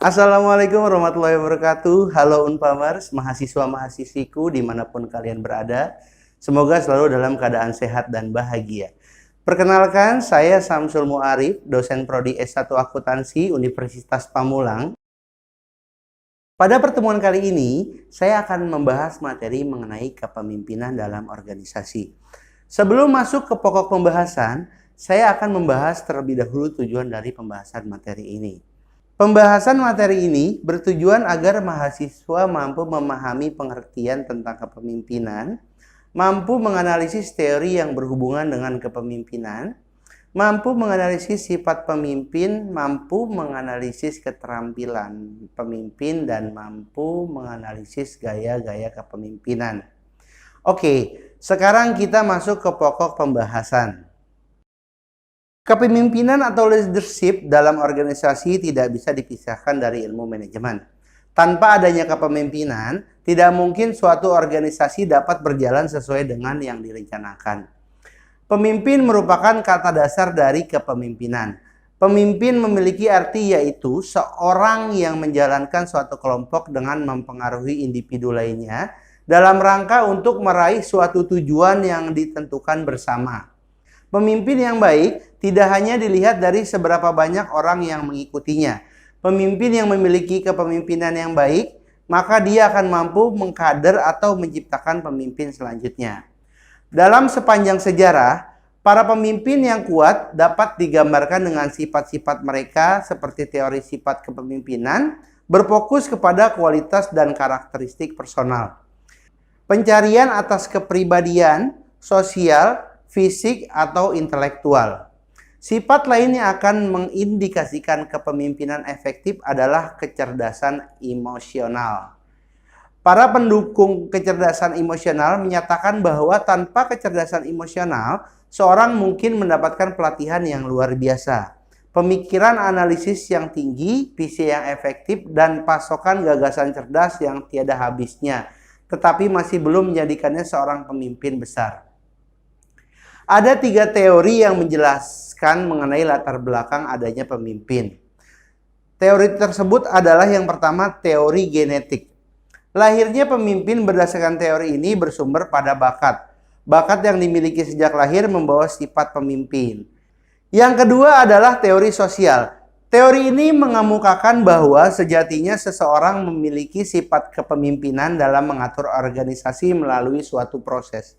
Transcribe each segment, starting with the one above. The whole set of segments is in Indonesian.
Assalamualaikum warahmatullahi wabarakatuh. Halo Unpamers, mahasiswa-mahasiswiku dimanapun kalian berada. Semoga selalu dalam keadaan sehat dan bahagia. Perkenalkan, saya Samsul Muarif, dosen Prodi S1 Akuntansi Universitas Pamulang. Pada pertemuan kali ini, saya akan membahas materi mengenai kepemimpinan dalam organisasi. Sebelum masuk ke pokok pembahasan, saya akan membahas terlebih dahulu tujuan dari pembahasan materi ini. Pembahasan materi ini bertujuan agar mahasiswa mampu memahami pengertian tentang kepemimpinan, mampu menganalisis teori yang berhubungan dengan kepemimpinan, mampu menganalisis sifat pemimpin, mampu menganalisis keterampilan pemimpin, dan mampu menganalisis gaya-gaya kepemimpinan. Oke, sekarang kita masuk ke pokok pembahasan. Kepemimpinan atau leadership dalam organisasi tidak bisa dipisahkan dari ilmu manajemen. Tanpa adanya kepemimpinan, tidak mungkin suatu organisasi dapat berjalan sesuai dengan yang direncanakan. Pemimpin merupakan kata dasar dari kepemimpinan. Pemimpin memiliki arti yaitu seorang yang menjalankan suatu kelompok dengan mempengaruhi individu lainnya dalam rangka untuk meraih suatu tujuan yang ditentukan bersama. Pemimpin yang baik tidak hanya dilihat dari seberapa banyak orang yang mengikutinya. Pemimpin yang memiliki kepemimpinan yang baik, maka dia akan mampu mengkader atau menciptakan pemimpin selanjutnya. Dalam sepanjang sejarah, para pemimpin yang kuat dapat digambarkan dengan sifat-sifat mereka seperti teori sifat kepemimpinan, berfokus kepada kualitas dan karakteristik personal. Pencarian atas kepribadian, sosial, fisik, atau intelektual. Sifat lain yang akan mengindikasikan kepemimpinan efektif adalah kecerdasan emosional. Para pendukung kecerdasan emosional menyatakan bahwa tanpa kecerdasan emosional, seorang mungkin mendapatkan pelatihan yang luar biasa, pemikiran analisis yang tinggi, visi yang efektif, dan pasokan gagasan cerdas yang tiada habisnya, tetapi masih belum menjadikannya seorang pemimpin besar. Ada 3 teori yang menjelaskan mengenai latar belakang adanya pemimpin. Teori tersebut adalah yang pertama, teori genetik. Lahirnya pemimpin berdasarkan teori ini bersumber pada bakat. Bakat yang dimiliki sejak lahir membawa sifat pemimpin. Yang kedua adalah teori sosial. Teori ini mengemukakan bahwa sejatinya seseorang memiliki sifat kepemimpinan dalam mengatur organisasi melalui suatu proses.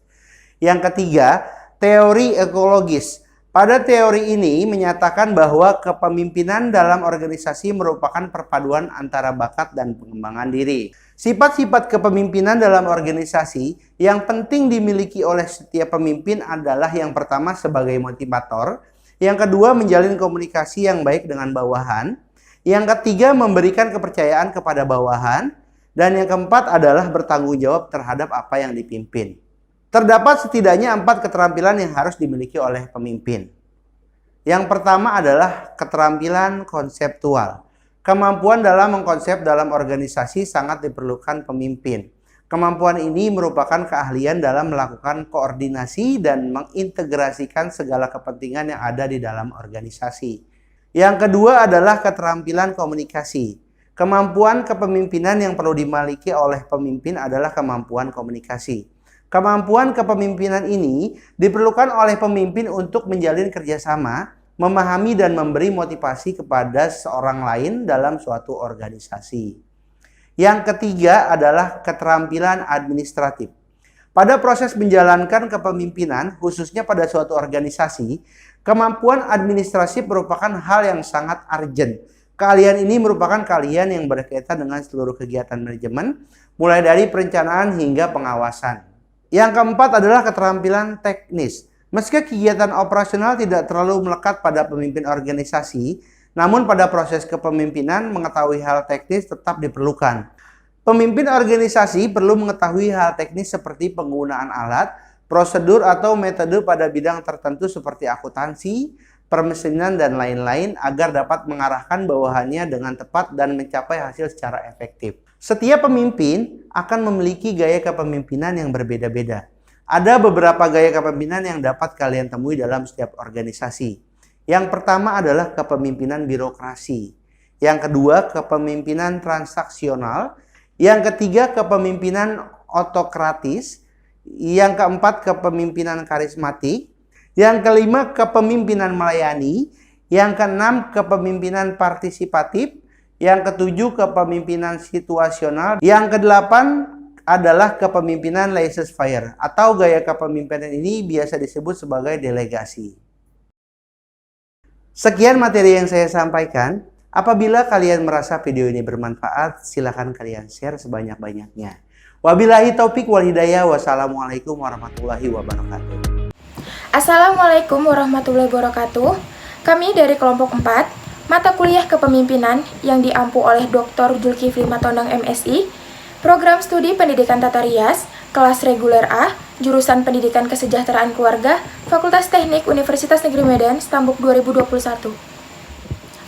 Yang ketiga, teori ekologis. Pada teori ini menyatakan bahwa kepemimpinan dalam organisasi merupakan perpaduan antara bakat dan pengembangan diri. Sifat-sifat kepemimpinan dalam organisasi yang penting dimiliki oleh setiap pemimpin adalah yang pertama sebagai motivator, yang kedua menjalin komunikasi yang baik dengan bawahan, yang ketiga memberikan kepercayaan kepada bawahan, dan yang keempat adalah bertanggung jawab terhadap apa yang dipimpin. Terdapat setidaknya 4 keterampilan yang harus dimiliki oleh pemimpin. Yang pertama adalah keterampilan konseptual. Kemampuan dalam mengkonsep dalam organisasi sangat diperlukan pemimpin. Kemampuan ini merupakan keahlian dalam melakukan koordinasi dan mengintegrasikan segala kepentingan yang ada di dalam organisasi. Yang kedua adalah keterampilan komunikasi. Kemampuan kepemimpinan yang perlu dimiliki oleh pemimpin adalah kemampuan komunikasi. Kemampuan kepemimpinan ini diperlukan oleh pemimpin untuk menjalin kerjasama, memahami dan memberi motivasi kepada seorang lain dalam suatu organisasi. Yang ketiga adalah keterampilan administratif. Pada proses menjalankan kepemimpinan, khususnya pada suatu organisasi, kemampuan administrasi merupakan hal yang sangat urgent. Keahlian ini merupakan keahlian yang berkaitan dengan seluruh kegiatan manajemen, mulai dari perencanaan hingga pengawasan. Yang keempat adalah keterampilan teknis. Meski kegiatan operasional tidak terlalu melekat pada pemimpin organisasi, namun pada proses kepemimpinan mengetahui hal teknis tetap diperlukan. Pemimpin organisasi perlu mengetahui hal teknis seperti penggunaan alat, prosedur atau metode pada bidang tertentu seperti akuntansi, permesinan, dan lain-lain agar dapat mengarahkan bawahannya dengan tepat dan mencapai hasil secara efektif. Setiap pemimpin akan memiliki gaya kepemimpinan yang berbeda-beda. Ada beberapa gaya kepemimpinan yang dapat kalian temui dalam setiap organisasi. Yang pertama adalah kepemimpinan birokrasi. Yang kedua, kepemimpinan transaksional. Yang ketiga, kepemimpinan otokratis. Yang keempat, kepemimpinan karismatik. Yang kelima, kepemimpinan melayani. Yang keenam, kepemimpinan partisipatif. Yang ketujuh, kepemimpinan situasional. Yang kedelapan adalah kepemimpinan laissez-faire, atau gaya kepemimpinan ini biasa disebut sebagai delegasi. Sekian materi yang saya sampaikan. Apabila kalian merasa video ini bermanfaat, silakan kalian share sebanyak-banyaknya. Wabillahi taufik wal hidayah. Wassalamualaikum warahmatullahi wabarakatuh. Assalamualaikum warahmatullahi wabarakatuh. Kami dari kelompok 4, mata kuliah kepemimpinan yang diampu oleh Dr. Zulkifli Matondang MSI, Program Studi Pendidikan Tata Rias, kelas reguler A, jurusan Pendidikan Kesejahteraan Keluarga, Fakultas Teknik Universitas Negeri Medan, Stambuk 2021.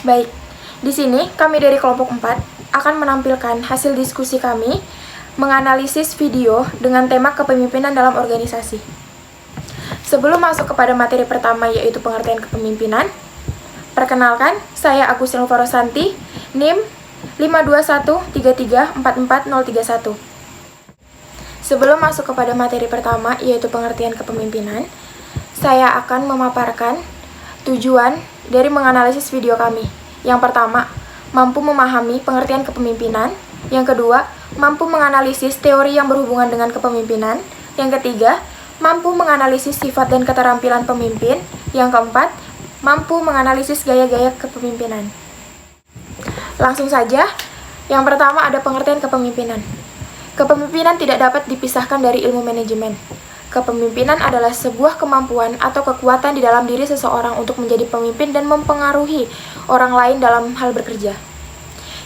Baik, di sini kami dari kelompok 4 akan menampilkan hasil diskusi kami menganalisis video dengan tema kepemimpinan dalam organisasi. Sebelum masuk kepada materi pertama yaitu pengertian kepemimpinan, perkenalkan, saya Agus Silvarosanti, NIM 52133444031. Sebelum masuk kepada materi pertama yaitu pengertian kepemimpinan, saya akan memaparkan tujuan dari menganalisis video kami. Yang pertama, mampu memahami pengertian kepemimpinan. Yang kedua, mampu menganalisis teori yang berhubungan dengan kepemimpinan. Yang ketiga, mampu menganalisis sifat dan keterampilan pemimpin. Yang keempat, mampu menganalisis gaya-gaya kepemimpinan. Langsung saja, yang pertama ada pengertian kepemimpinan. Kepemimpinan tidak dapat dipisahkan dari ilmu manajemen. Kepemimpinan adalah sebuah kemampuan atau kekuatan di dalam diri seseorang untuk menjadi pemimpin dan mempengaruhi orang lain dalam hal bekerja,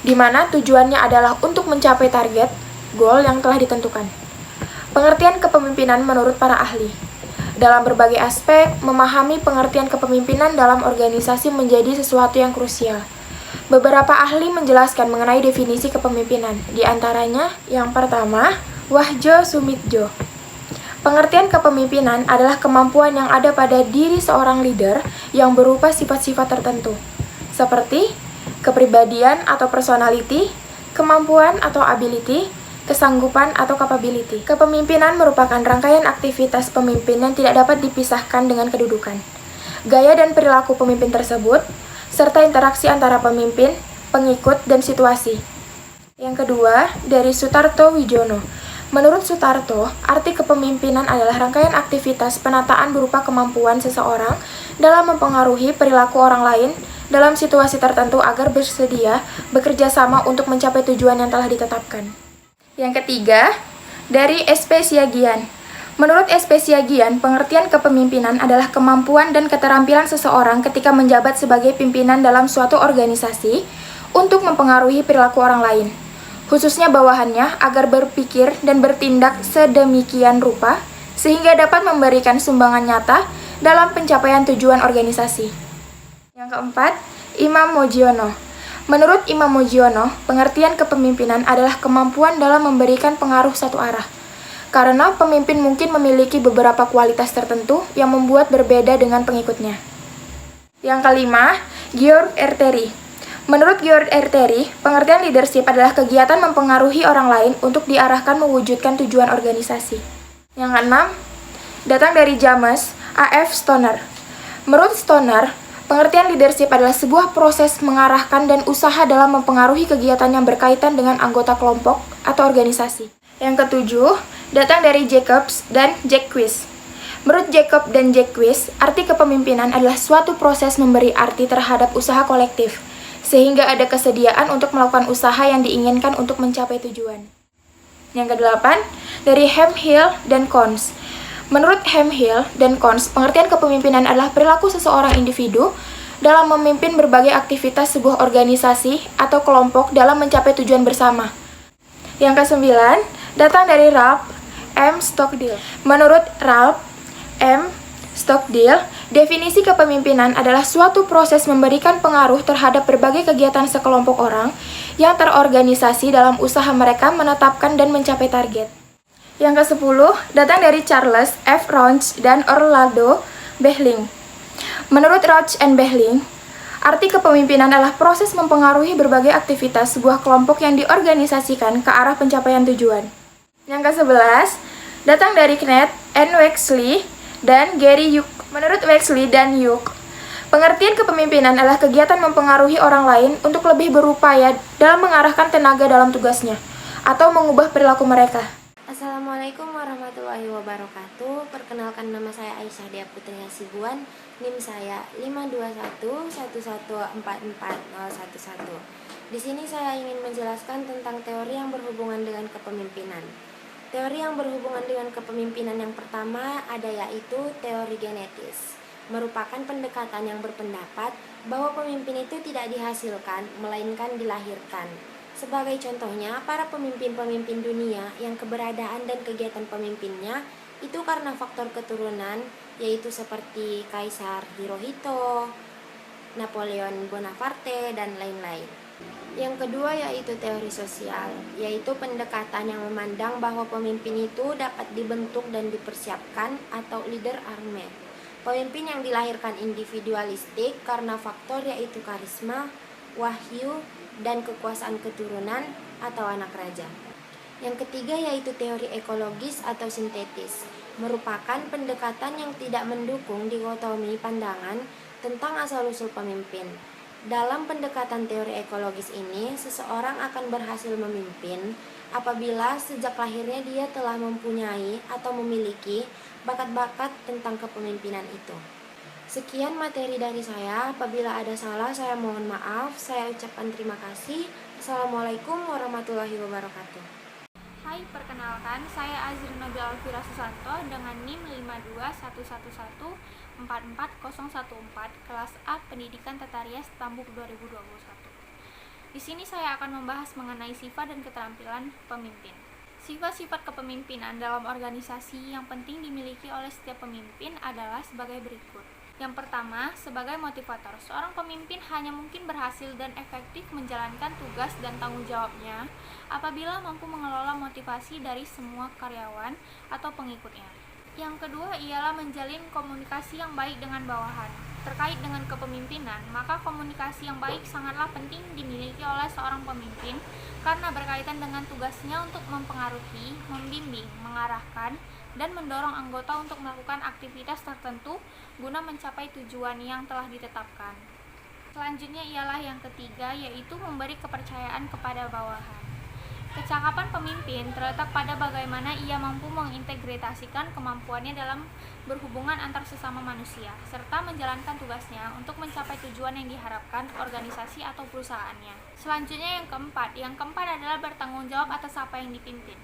di mana tujuannya adalah untuk mencapai target, goal yang telah ditentukan. Pengertian kepemimpinan menurut para ahli. Dalam berbagai aspek, memahami pengertian kepemimpinan dalam organisasi menjadi sesuatu yang krusial. Beberapa ahli menjelaskan mengenai definisi kepemimpinan. Di antaranya, yang pertama, Wahjo Sumitjo. Pengertian kepemimpinan adalah kemampuan yang ada pada diri seorang leader yang berupa sifat-sifat tertentu, seperti kepribadian atau personality, kemampuan atau ability, kesanggupan atau capability. Kepemimpinan merupakan rangkaian aktivitas pemimpin yang tidak dapat dipisahkan dengan kedudukan, gaya dan perilaku pemimpin tersebut, serta interaksi antara pemimpin, pengikut, dan situasi. Yang kedua, dari Sutarto Wijono. Menurut Sutarto, arti kepemimpinan adalah rangkaian aktivitas penataan berupa kemampuan seseorang dalam mempengaruhi perilaku orang lain dalam situasi tertentu agar bersedia bekerja sama untuk mencapai tujuan yang telah ditetapkan. Yang ketiga, dari SP Siagian. Menurut SP Siagian, pengertian kepemimpinan adalah kemampuan dan keterampilan seseorang ketika menjabat sebagai pimpinan dalam suatu organisasi untuk mempengaruhi perilaku orang lain, khususnya bawahannya, agar berpikir dan bertindak sedemikian rupa sehingga dapat memberikan sumbangan nyata dalam pencapaian tujuan organisasi. Yang keempat, Imam Mojiono. Menurut Imam Mojiono, pengertian kepemimpinan adalah kemampuan dalam memberikan pengaruh satu arah, karena pemimpin mungkin memiliki beberapa kualitas tertentu yang membuat berbeda dengan pengikutnya. Yang kelima, Georg Erteri. Menurut Georg Erteri, pengertian leadership adalah kegiatan mempengaruhi orang lain untuk diarahkan mewujudkan tujuan organisasi. Yang keenam, datang dari James A.F. Stoner. Menurut Stoner, pengertian leadership adalah sebuah proses mengarahkan dan usaha dalam mempengaruhi kegiatan yang berkaitan dengan anggota kelompok atau organisasi. Yang ketujuh, datang dari Jacobs dan Jacques. Menurut Jacob dan Jacques, arti kepemimpinan adalah suatu proses memberi arti terhadap usaha kolektif, sehingga ada kesediaan untuk melakukan usaha yang diinginkan untuk mencapai tujuan. Yang kedelapan, dari Hemphill dan Cons. Menurut Hemphill dan Cons, pengertian kepemimpinan adalah perilaku seseorang individu dalam memimpin berbagai aktivitas sebuah organisasi atau kelompok dalam mencapai tujuan bersama. Yang kesembilan, datang dari Ralph M. Stockdale. Menurut Ralph M. Stockdale, definisi kepemimpinan adalah suatu proses memberikan pengaruh terhadap berbagai kegiatan sekelompok orang yang terorganisasi dalam usaha mereka menetapkan dan mencapai target. Yang ke-10, datang dari Charles F. Rauch dan Orlando Behling. Menurut Rauch and Behling, Arti kepemimpinan adalah proses mempengaruhi berbagai aktivitas sebuah kelompok yang diorganisasikan ke arah pencapaian tujuan. Yang ke-11, datang dari Kenneth N. Wexley dan Gary Yuk. Menurut Wexley dan Yuk, pengertian kepemimpinan adalah kegiatan mempengaruhi orang lain untuk lebih berupaya dalam mengarahkan tenaga dalam tugasnya atau mengubah perilaku mereka. Assalamualaikum warahmatullahi wabarakatuh. Perkenalkan, nama saya Aisyah Dia Putri Hasibuan. NIM saya 52111444011. Di sini saya ingin menjelaskan tentang teori yang berhubungan dengan kepemimpinan. Teori yang berhubungan dengan kepemimpinan yang pertama ada yaitu teori genetis. Merupakan pendekatan yang berpendapat bahwa pemimpin itu tidak dihasilkan, melainkan dilahirkan. Sebagai contohnya, para pemimpin-pemimpin dunia yang keberadaan dan kegiatan pemimpinnya itu karena faktor keturunan, yaitu seperti Kaisar Hirohito, Napoleon Bonaparte, dan lain-lain. Yang kedua yaitu teori sosial, yaitu pendekatan yang memandang bahwa pemimpin itu dapat dibentuk dan dipersiapkan atau leader army. Pemimpin yang dilahirkan individualistik karena faktor yaitu karisma, wahyu, dan kekuasaan keturunan atau anak raja. Yang ketiga yaitu teori ekologis atau sintetis, merupakan pendekatan yang tidak mendukung dikotomi pandangan tentang asal-usul pemimpin. Dalam pendekatan teori ekologis ini, seseorang akan berhasil memimpin apabila sejak lahirnya dia telah mempunyai atau memiliki bakat-bakat tentang kepemimpinan itu. Sekian materi dari saya. Apabila ada salah, saya mohon maaf. Saya ucapkan terima kasih. Assalamualaikum warahmatullahi wabarakatuh. Hai, perkenalkan, saya Azrin Nabila Alfira Susanto dengan NIM 52111444014, kelas A Pendidikan Tata Rias Tambuk 2021. Di sini saya akan membahas mengenai sifat dan keterampilan pemimpin. Sifat-sifat kepemimpinan dalam organisasi yang penting dimiliki oleh setiap pemimpin adalah sebagai berikut. Yang pertama, sebagai motivator, seorang pemimpin hanya mungkin berhasil dan efektif menjalankan tugas dan tanggung jawabnya apabila mampu mengelola motivasi dari semua karyawan atau pengikutnya. Yang kedua ialah menjalin komunikasi yang baik dengan bawahan. Terkait dengan kepemimpinan, maka komunikasi yang baik sangatlah penting dimiliki oleh seorang pemimpin karena berkaitan dengan tugasnya untuk mempengaruhi, membimbing, mengarahkan, dan mendorong anggota untuk melakukan aktivitas tertentu guna mencapai tujuan yang telah ditetapkan. Selanjutnya ialah yang ketiga, yaitu memberi kepercayaan kepada bawahan. Kecakapan pemimpin terletak pada bagaimana ia mampu mengintegrasikan kemampuannya dalam berhubungan antar sesama manusia, serta menjalankan tugasnya untuk mencapai tujuan yang diharapkan organisasi atau perusahaannya. Selanjutnya yang keempat adalah bertanggung jawab atas apa yang dipimpin.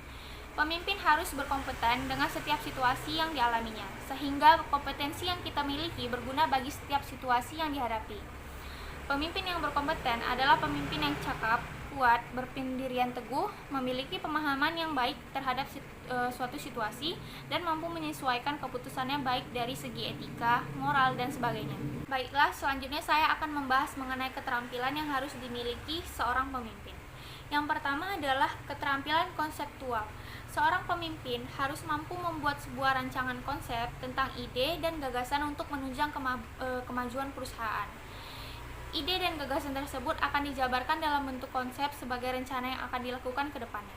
Pemimpin harus berkompeten dengan setiap situasi yang dialaminya, sehingga kompetensi yang kita miliki berguna bagi setiap situasi yang dihadapi. Pemimpin yang berkompeten adalah pemimpin yang cakap, kuat, berpendirian teguh, memiliki pemahaman yang baik terhadap suatu situasi, dan mampu menyesuaikan keputusannya baik dari segi etika, moral, dan sebagainya. Baiklah, selanjutnya saya akan membahas mengenai keterampilan yang harus dimiliki seorang pemimpin. Yang pertama adalah keterampilan konseptual. Seorang pemimpin harus mampu membuat sebuah rancangan konsep tentang ide dan gagasan untuk menunjang kemajuan perusahaan. Ide dan gagasan tersebut akan dijabarkan dalam bentuk konsep sebagai rencana yang akan dilakukan ke depannya.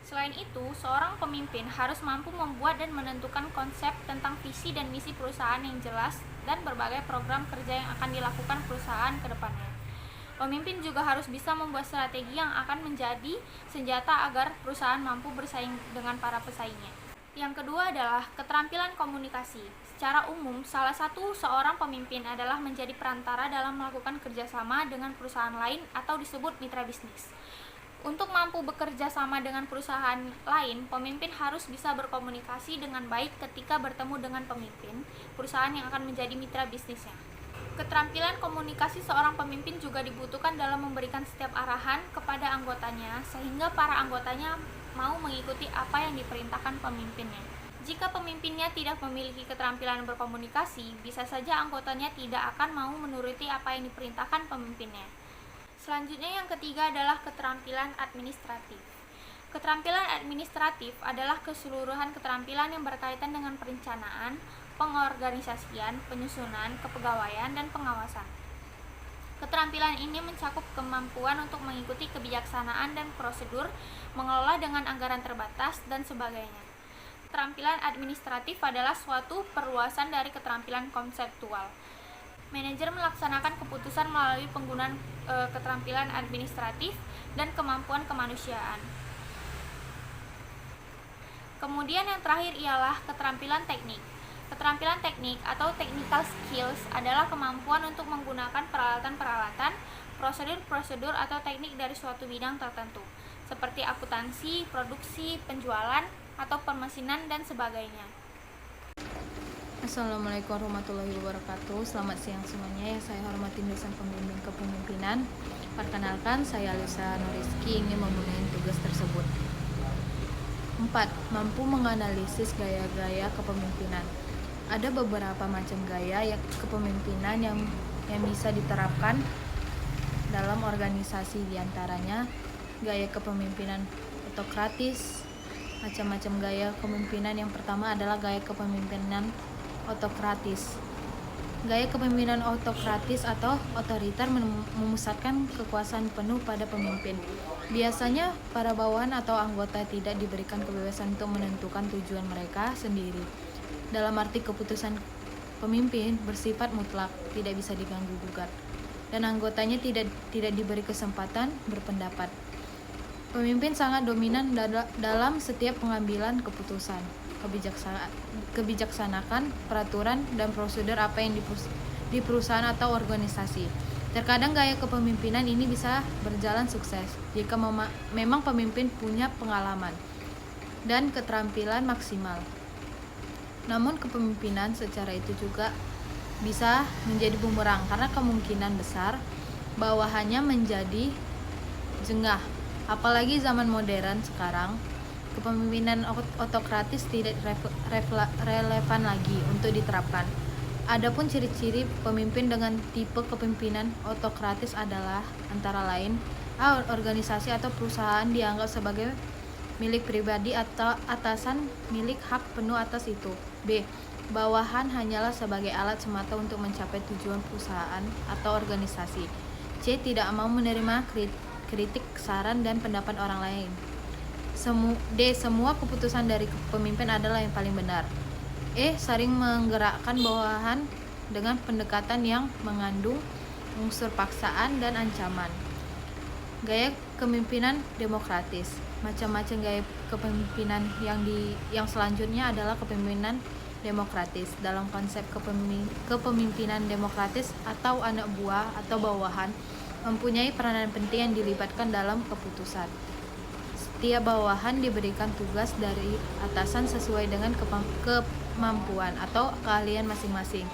Selain itu, seorang pemimpin harus mampu membuat dan menentukan konsep tentang visi dan misi perusahaan yang jelas dan berbagai program kerja yang akan dilakukan perusahaan ke depannya. Pemimpin juga harus bisa membuat strategi yang akan menjadi senjata agar perusahaan mampu bersaing dengan para pesaingnya. Yang kedua adalah keterampilan komunikasi. Secara umum, salah satu seorang pemimpin adalah menjadi perantara dalam melakukan kerjasama dengan perusahaan lain atau disebut mitra bisnis. Untuk mampu bekerja sama dengan perusahaan lain, pemimpin harus bisa berkomunikasi dengan baik ketika bertemu dengan pemimpin perusahaan yang akan menjadi mitra bisnisnya. Keterampilan komunikasi seorang pemimpin juga dibutuhkan dalam memberikan setiap arahan kepada anggotanya, sehingga para anggotanya mau mengikuti apa yang diperintahkan pemimpinnya. Jika pemimpinnya tidak memiliki keterampilan berkomunikasi, bisa saja anggotanya tidak akan mau menuruti apa yang diperintahkan pemimpinnya. Selanjutnya yang ketiga adalah keterampilan administratif. Keterampilan administratif adalah keseluruhan keterampilan yang berkaitan dengan perencanaan, pengorganisasian, penyusunan, kepegawaian, dan pengawasan. Keterampilan ini mencakup kemampuan untuk mengikuti kebijaksanaan dan prosedur, mengelola dengan anggaran terbatas, dan sebagainya. Keterampilan administratif adalah suatu perluasan dari keterampilan konseptual. Manajer melaksanakan keputusan melalui penggunaan keterampilan administratif dan kemampuan kemanusiaan. Kemudian yang terakhir ialah keterampilan teknik. Keterampilan teknik atau technical skills adalah kemampuan untuk menggunakan peralatan-peralatan, prosedur-prosedur atau teknik dari suatu bidang tertentu, seperti akuntansi, produksi, penjualan, atau permesinan, dan sebagainya. Assalamualaikum warahmatullahi wabarakatuh. Selamat siang semuanya. Yang saya hormati dosen pembimbing kepemimpinan. Perkenalkan, saya Lisa Noriski ingin memenuhi tugas tersebut. 4. Mampu menganalisis gaya-gaya kepemimpinan. Ada beberapa macam gaya kepemimpinan yang bisa diterapkan dalam organisasi, diantaranya gaya kepemimpinan otokratis. Macam-macam gaya kepemimpinan yang pertama adalah gaya kepemimpinan otokratis. Gaya kepemimpinan otokratis atau otoriter memusatkan kekuasaan penuh pada pemimpin. Biasanya para bawahan atau anggota tidak diberikan kebebasan untuk menentukan tujuan mereka sendiri. Dalam arti keputusan pemimpin bersifat mutlak, tidak bisa diganggu-gugat, dan anggotanya tidak diberi kesempatan berpendapat. Pemimpin sangat dominan dalam setiap pengambilan keputusan, kebijaksanakan peraturan dan prosedur apa yang di perusahaan atau organisasi. Terkadang gaya kepemimpinan ini bisa berjalan sukses jika memang pemimpin punya pengalaman dan keterampilan maksimal. Namun kepemimpinan secara itu juga bisa menjadi bumerang karena kemungkinan besar bawahannya menjadi jengah. Apalagi zaman modern sekarang, kepemimpinan otokratis tidak relevan lagi untuk diterapkan. Adapun ciri-ciri pemimpin dengan tipe kepemimpinan otokratis adalah antara lain A. Organisasi atau perusahaan dianggap sebagai milik pribadi atau atasan milik hak penuh atas itu. B. Bawahan hanyalah sebagai alat semata untuk mencapai tujuan perusahaan atau organisasi. C. Tidak mau menerima kritik, saran, dan pendapat orang lain. D. Semua keputusan dari pemimpin adalah yang paling benar. E. Sering menggerakkan bawahan dengan pendekatan yang mengandung unsur paksaan dan ancaman. Gaya kepemimpinan demokratis. Macam-macam gaya kepemimpinan yang selanjutnya adalah kepemimpinan demokratis. Dalam konsep kepemimpinan demokratis atau anak buah atau bawahan mempunyai peranan penting yang dilibatkan dalam keputusan. Setiap bawahan diberikan tugas dari atasan sesuai dengan kemampuan atau keahlian masing-masing.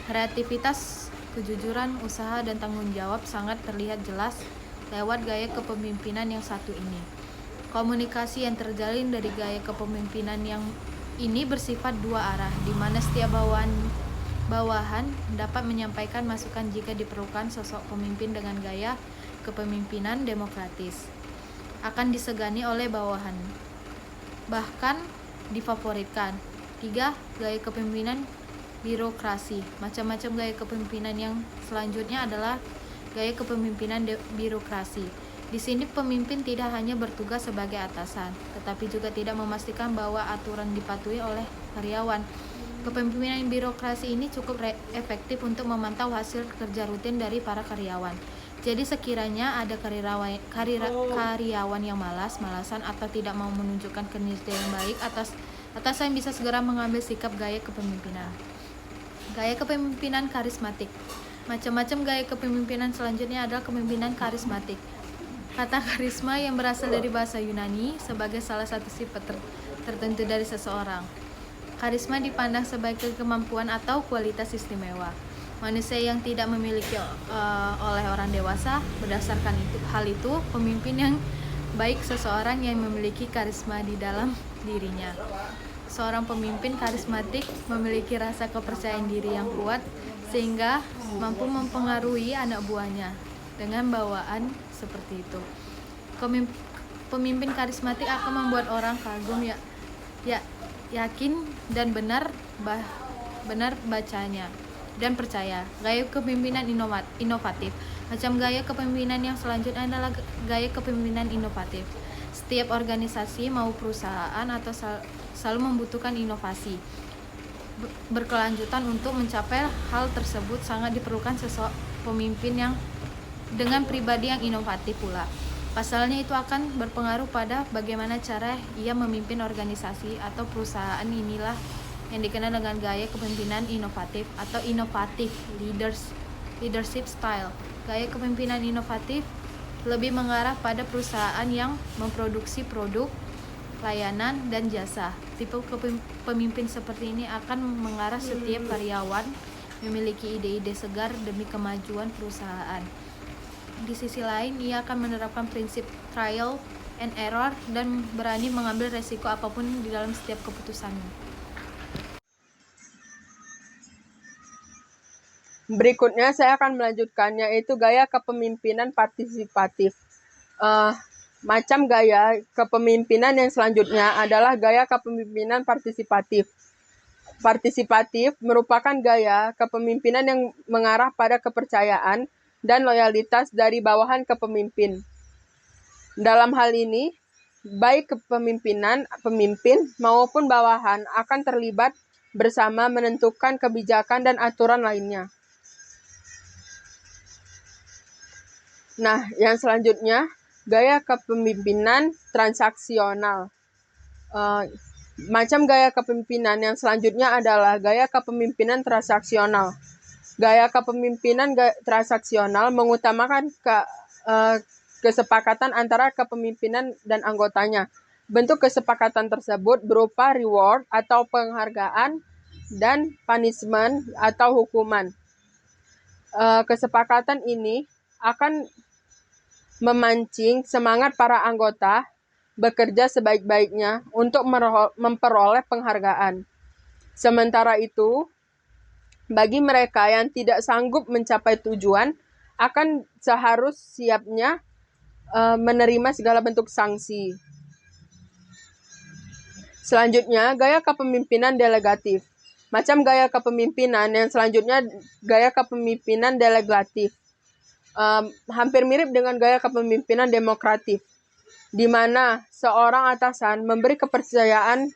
Kreativitas, kejujuran, usaha, dan tanggung jawab sangat terlihat jelas lewat gaya kepemimpinan yang satu ini. Komunikasi yang terjalin dari gaya kepemimpinan yang ini bersifat dua arah, di mana setiap bawahan dapat menyampaikan masukan jika diperlukan. Sosok pemimpin dengan gaya kepemimpinan demokratis akan disegani oleh bawahan, bahkan difavoritkan. 3. Gaya kepemimpinan birokrasi. Macam-macam gaya kepemimpinan yang selanjutnya adalah gaya kepemimpinan birokrasi. Di sini pemimpin tidak hanya bertugas sebagai atasan, tetapi juga tidak memastikan bahwa aturan dipatuhi oleh karyawan. Kepemimpinan birokrasi ini cukup efektif untuk memantau hasil kerja rutin dari para karyawan. Jadi sekiranya ada karyawan yang malas-malasan atau tidak mau menunjukkan kinerja yang baik, atasan bisa segera mengambil sikap gaya kepemimpinan. Gaya kepemimpinan karismatik. Macam-macam gaya kepemimpinan selanjutnya adalah kepemimpinan karismatik. Kata karisma yang berasal dari bahasa Yunani sebagai salah satu sifat tertentu dari seseorang. Karisma dipandang sebagai kemampuan atau kualitas istimewa manusia yang tidak memiliki oleh orang dewasa. Berdasarkan hal itu, pemimpin yang baik seseorang yang memiliki karisma di dalam dirinya. Seorang pemimpin karismatik memiliki rasa kepercayaan diri yang kuat sehingga mampu mempengaruhi anak buahnya dengan bawaan seperti itu. Pemimpin karismatik akan membuat orang kagum yakin dan benar bacanya. dan percaya. Gaya kepemimpinan inovatif. Macam gaya kepemimpinan yang selanjutnya adalah gaya kepemimpinan inovatif. Setiap organisasi mau perusahaan atau selalu membutuhkan inovasi berkelanjutan. Untuk mencapai hal tersebut sangat diperlukan sosok pemimpin yang dengan pribadi yang inovatif pula. Pasalnya itu akan berpengaruh pada bagaimana cara ia memimpin organisasi atau perusahaan. Inilah yang dikenal dengan gaya kepemimpinan inovatif atau innovative leadership style. Gaya kepemimpinan inovatif lebih mengarah pada perusahaan yang memproduksi produk, layanan, dan jasa. Tipe pemimpin seperti ini akan mengarah setiap karyawan memiliki ide-ide segar demi kemajuan perusahaan. Di sisi lain, ia akan menerapkan prinsip trial and error dan berani mengambil resiko apapun di dalam setiap keputusannya. Berikutnya saya akan melanjutkannya, yaitu gaya kepemimpinan partisipatif. Macam gaya kepemimpinan yang selanjutnya adalah gaya kepemimpinan partisipatif. Partisipatif merupakan gaya kepemimpinan yang mengarah pada kepercayaan dan loyalitas dari bawahan ke pemimpin. Dalam hal ini, baik pemimpin maupun bawahan akan terlibat bersama menentukan kebijakan dan aturan lainnya. Nah, yang selanjutnya, gaya kepemimpinan transaksional. Macam gaya kepemimpinan yang selanjutnya adalah gaya kepemimpinan transaksional. Gaya kepemimpinan transaksional mengutamakan kesepakatan antara kepemimpinan dan anggotanya. Bentuk kesepakatan tersebut berupa reward atau penghargaan dan punishment atau hukuman. Kesepakatan ini akan memancing semangat para anggota bekerja sebaik-baiknya untuk memperoleh penghargaan. Sementara itu, bagi mereka yang tidak sanggup mencapai tujuan, akan siapnya menerima segala bentuk sanksi. Selanjutnya, gaya kepemimpinan delegatif. Macam gaya kepemimpinan yang selanjutnya, gaya kepemimpinan delegatif. Hampir mirip dengan gaya kepemimpinan demokratif, di mana seorang atasan memberi kepercayaan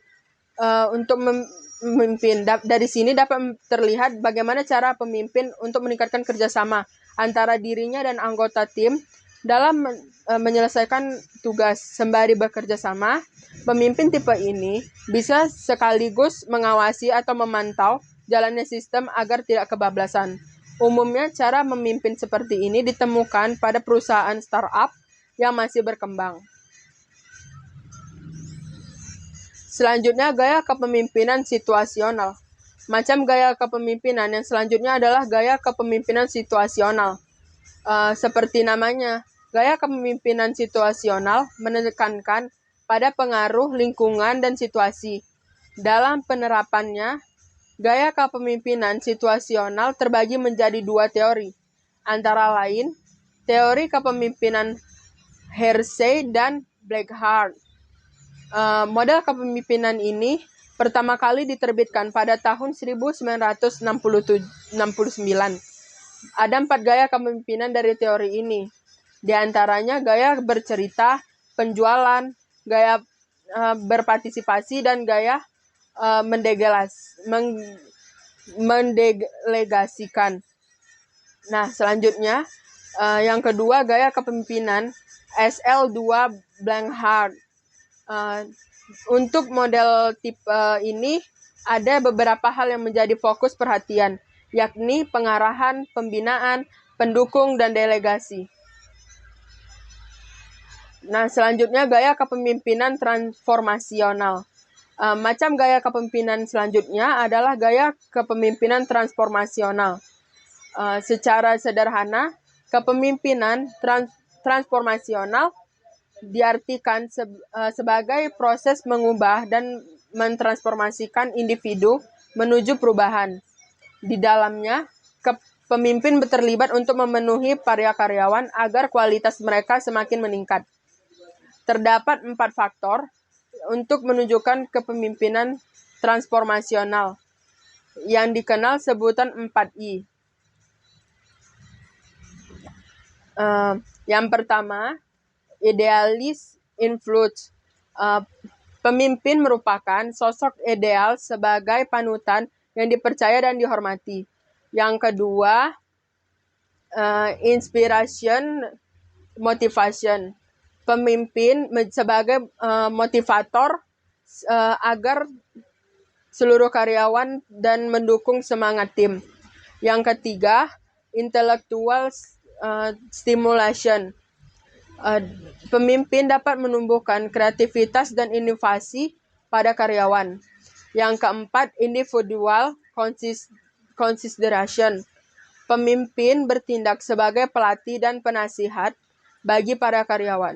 untuk memimpin. Dari sini dapat terlihat bagaimana cara pemimpin untuk meningkatkan kerjasama antara dirinya dan anggota tim dalam menyelesaikan tugas. Sembari bekerja sama, pemimpin tipe ini bisa sekaligus mengawasi atau memantau jalannya sistem agar tidak kebablasan. Umumnya, cara memimpin seperti ini ditemukan pada perusahaan startup yang masih berkembang. Selanjutnya, gaya kepemimpinan situasional. Macam gaya kepemimpinan yang selanjutnya adalah gaya kepemimpinan situasional. Seperti namanya, gaya kepemimpinan situasional menekankan pada pengaruh lingkungan dan situasi. Dalam penerapannya, gaya kepemimpinan situasional terbagi menjadi dua teori, antara lain teori kepemimpinan Hersey dan Blackhart. Model kepemimpinan ini pertama kali diterbitkan pada tahun 1969. Ada 4 gaya kepemimpinan dari teori ini. Di antaranya gaya bercerita, penjualan, gaya berpartisipasi, dan gaya mendelegasikan. Nah, selanjutnya yang kedua, gaya kepemimpinan SL2 Blackhart. Untuk model tipe ini ada beberapa hal yang menjadi fokus perhatian, yakni pengarahan, pembinaan, pendukung, dan delegasi. Nah, selanjutnya gaya kepemimpinan transformasional. Macam gaya kepemimpinan selanjutnya adalah gaya kepemimpinan transformasional. Secara sederhana, kepemimpinan transformasional diartikan sebagai proses mengubah dan mentransformasikan individu menuju perubahan. Di dalamnya, pemimpin terlibat untuk memenuhi para karyawan agar kualitas mereka semakin meningkat. Terdapat 4 faktor untuk menunjukkan kepemimpinan transformasional. yang dikenal sebutan 4I. Yang pertama, idealis influence. Pemimpin merupakan sosok ideal sebagai panutan yang dipercaya dan dihormati. Yang kedua, inspiration motivation. Pemimpin sebagai motivator agar seluruh karyawan dan mendukung semangat tim. Yang ketiga, intellectual stimulation. Pemimpin dapat menumbuhkan kreativitas dan inovasi pada karyawan. Yang keempat, individual consideration. Pemimpin bertindak sebagai pelatih dan penasihat bagi para karyawan.